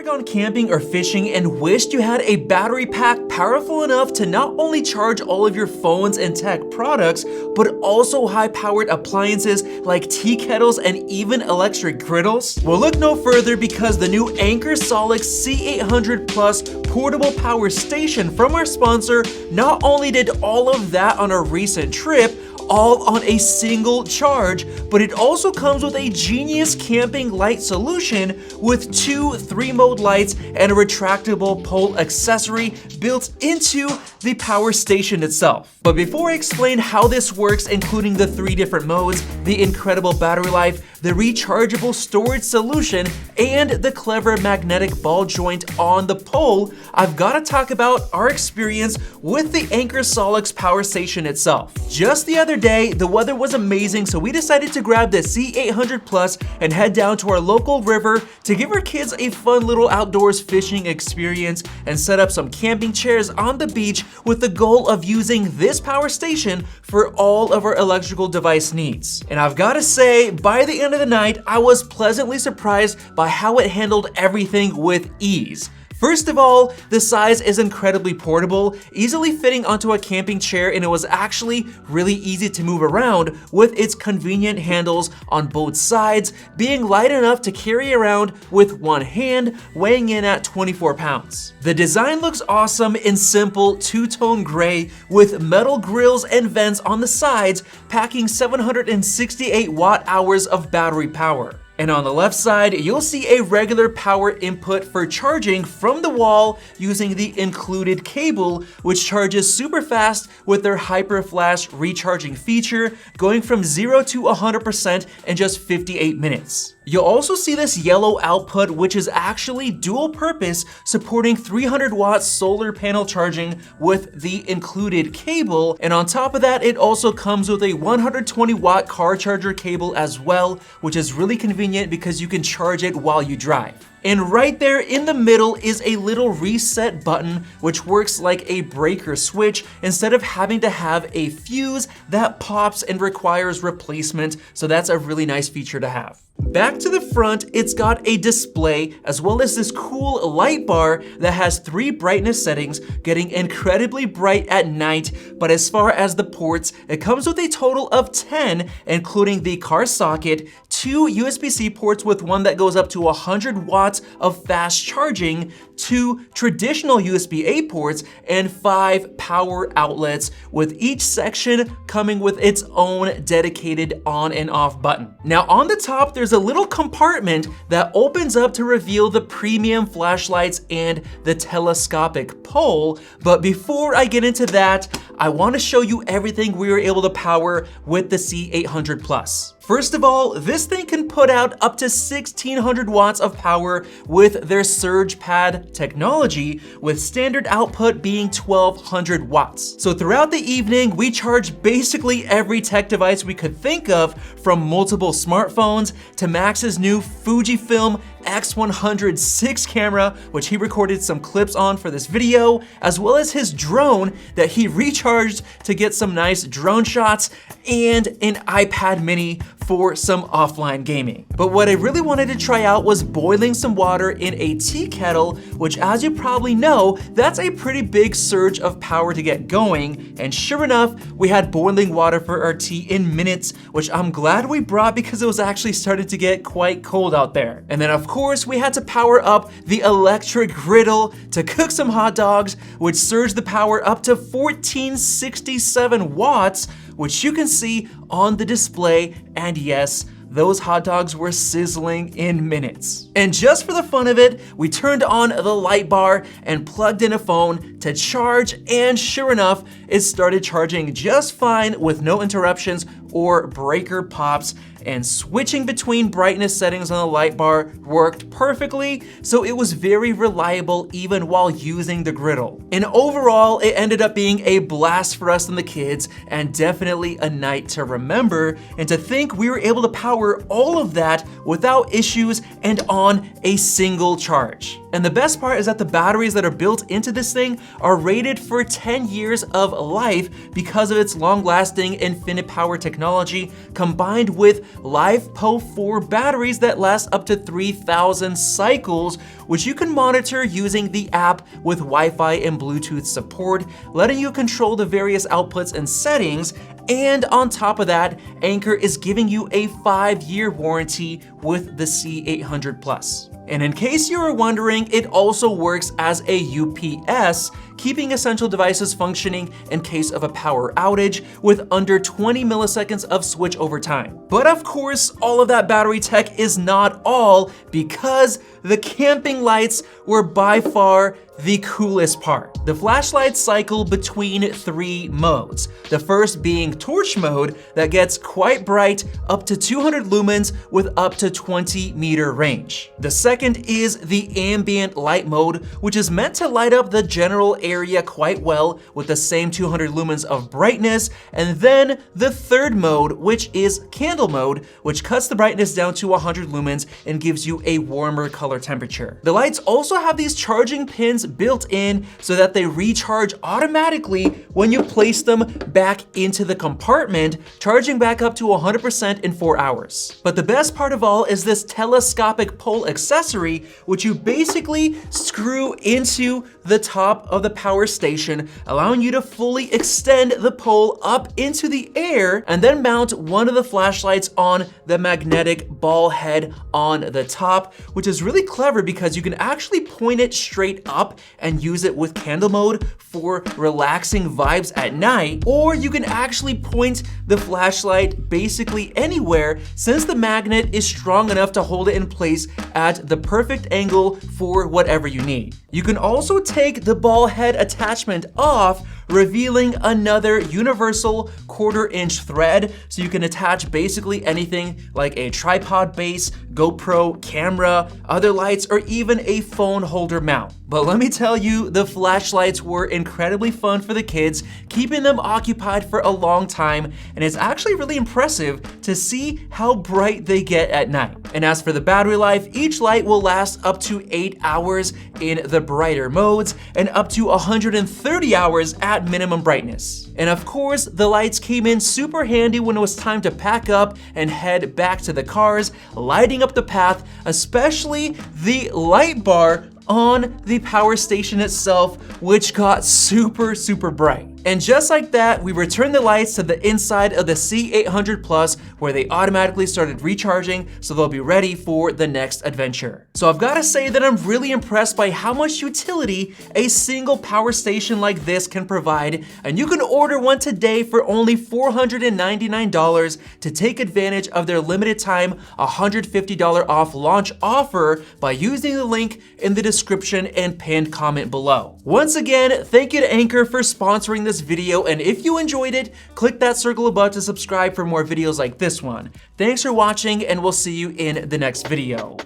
Ever gone camping or fishing and wished you had a battery pack powerful enough to not only charge all of your phones and tech products, but also high-powered appliances like tea kettles and even electric griddles? Well, look no further, because the new Anker SOLIX C800 Plus portable power station from our sponsor not only did all of that on a recent trip, all on a single charge, but it also comes with a genius camping light solution with two 3-mode lights and a retractable pole accessory built into the power station itself. But before I explain how this works, including the 3 different modes, the incredible battery life, the rechargeable storage solution, and the clever magnetic ball joint on the pole, I've got to talk about our experience with the Anker SOLIX power station itself. Just the other day, the weather was amazing, so we decided to grab the C800 Plus and head down to our local river to give our kids a fun little outdoors fishing experience and set up some camping chairs on the beach with the goal of using this power station for all of our electrical device needs. And I've got to say, by the end of the night, I was pleasantly surprised by how it handled everything with ease. First of all, the size is incredibly portable, easily fitting onto a camping chair, and it was actually really easy to move around with its convenient handles on both sides, being light enough to carry around with one hand, weighing in at 24 pounds. The design looks awesome in simple two-tone gray with metal grills and vents on the sides, packing 768 watt-hours of battery power. And on the left side, you'll see a regular power input for charging from the wall using the included cable, which charges super fast with their Hyper Flash recharging feature, going from 0 to 100% in just 58 minutes. You'll also see this yellow output, which is actually dual purpose, supporting 300 watt solar panel charging with the included cable. And on top of that, it also comes with a 120 watt car charger cable as well, which is really convenient because you can charge it while you drive. And right there in the middle is a little reset button, which works like a breaker switch instead of having to have a fuse that pops and requires replacement. So that's a really nice feature to have. Back to the front, it's got a display as well as this cool light bar that has 3 brightness settings, getting incredibly bright at night. But as far as the ports, it comes with a total of 10, including the car socket, 2 USB-C ports with one that goes up to 100 watts of fast charging, 2 traditional USB-A ports, and 5 power outlets, with each section coming with its own dedicated on and off button. Now on the top, there's a little compartment that opens up to reveal the premium flashlights and the telescopic pole. But before I get into that, I want to show you everything we were able to power with the C800 Plus. First of all, this thing can put out up to 1600 watts of power with their Surge Pad technology, with standard output being 1200 watts. So throughout the evening, we charged basically every tech device we could think of, from multiple smartphones to Max's new Fujifilm X100 6 camera, which he recorded some clips on for this video, as well as his drone that he recharged to get some nice drone shots, and an iPad mini for some offline gaming. But what I really wanted to try out was boiling some water in a tea kettle, which, as you probably know, that's a pretty big surge of power to get going. And sure enough, we had boiling water for our tea in minutes, which I'm glad we brought because it was actually starting to get quite cold out there. And then of course, we had to power up the electric griddle to cook some hot dogs, which surged the power up to 1467 watts, which you can see on the display. And yes, those hot dogs were sizzling in minutes. And just for the fun of it, we turned on the light bar and plugged in a phone to charge, and sure enough, it started charging just fine with no interruptions or breaker pops, and switching between brightness settings on the light bar worked perfectly, so it was very reliable even while using the griddle. And overall, it ended up being a blast for us and the kids, and definitely a night to remember. And to think we were able to power all of that without issues and on a single charge. And the best part is that the batteries that are built into this thing are rated for 10 years of life because of its long-lasting infinite power technology, combined with LiFePO4 batteries that last up to 3,000 cycles, which you can monitor using the app with Wi-Fi and Bluetooth support, letting you control the various outputs and settings. And on top of that, Anker is giving you a 5-year warranty with the C800 Plus. And in case you were wondering, it also works as a UPS, keeping essential devices functioning in case of a power outage with under 20 milliseconds of switchover time. But of course, all of that battery tech is not all, because the camping lights were by far the coolest part. The flashlights cycle between 3 modes. The first being torch mode that gets quite bright, up to 200 lumens with up to 20-meter range. The second is the ambient light mode, which is meant to light up the general area quite well with the same 200 lumens of brightness. And then the third mode, which is candle mode, which cuts the brightness down to 100 lumens and gives you a warmer color temperature. The lights also have these charging pins built in so that they recharge automatically when you place them back into the compartment, charging back up to 100% in 4 hours. But the best part of all is this telescopic pole accessory, which you basically screw into the top of the power station, allowing you to fully extend the pole up into the air and then mount one of the flashlights on the magnetic ball head on the top, which is really clever because you can actually point it straight up and use it with candle mode for relaxing vibes at night, or you can actually point the flashlight basically anywhere since the magnet is strong enough to hold it in place at the perfect angle for whatever you need. You can also take the ball head attachment off, revealing another universal 1/4-inch thread, so you can attach basically anything like a tripod base, GoPro camera, other lights, or even a phone holder mount. But let me tell you, the flashlights were incredibly fun for the kids, keeping them occupied for a long time, and it's actually really impressive to see how bright they get at night. And as for the battery life, each light will last up to 8 hours in the brighter modes and up to 130 hours at minimum brightness. And of course, the lights came in super handy when it was time to pack up and head back to the cars, lighting up the path, especially the light bar on the power station itself, which got super bright. And just like that, we returned the lights to the inside of the C800 Plus, where they automatically started recharging, so they'll be ready for the next adventure. So I've got to say that I'm really impressed by how much utility a single power station like this can provide, and you can order one today for only $499 to take advantage of their limited time $150 off launch offer by using the link in the description and pinned comment below. Once again, thank you to Anker for sponsoring this video, and if you enjoyed it, click that circle above to subscribe for more videos like this one. Thanks for watching, and we'll see you in the next video.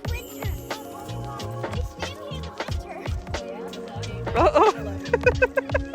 Uh-oh.